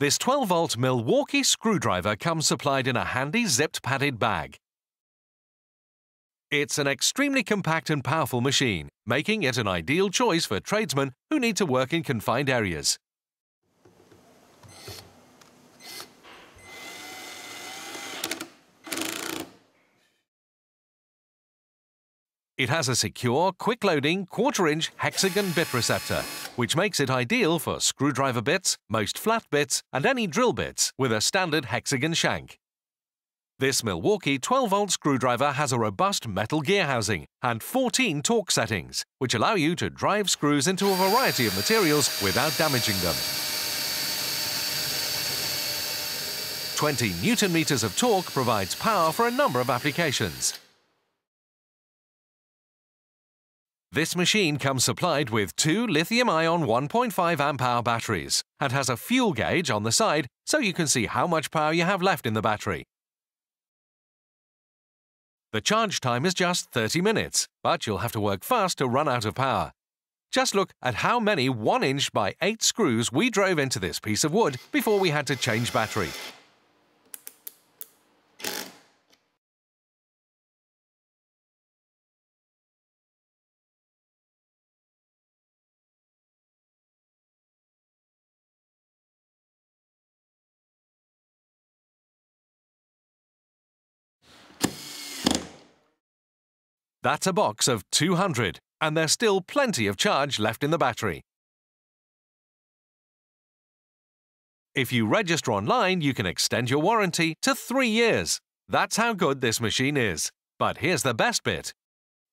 This 12-volt Milwaukee screwdriver comes supplied in a handy zipped padded bag. It's an extremely compact and powerful machine, making it an ideal choice for tradesmen who need to work in confined areas. It has a secure, quick-loading, quarter-inch hexagon bit receptor, which makes it ideal for screwdriver bits, most flat bits, and any drill bits with a standard hexagon shank. This Milwaukee 12-volt screwdriver has a robust metal gear housing and 14 torque settings, which allow you to drive screws into a variety of materials without damaging them. 20 Newton-meters of torque provides power for a number of applications. This machine comes supplied with 2 Lithium Ion 1.5 amp-hour batteries and has a fuel gauge on the side so you can see how much power you have left in the battery. The charge time is just 30 minutes, but you'll have to work fast to run out of power. Just look at how many 1-inch by 8 screws we drove into this piece of wood before we had to change battery. That's a box of 200, and there's still plenty of charge left in the battery. If you register online, you can extend your warranty to 3 years. That's how good this machine is. But here's the best bit.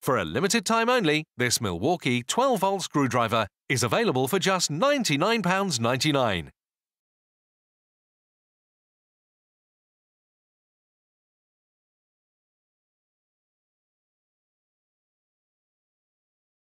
For a limited time only, this Milwaukee 12-volt screwdriver is available for just £99.99.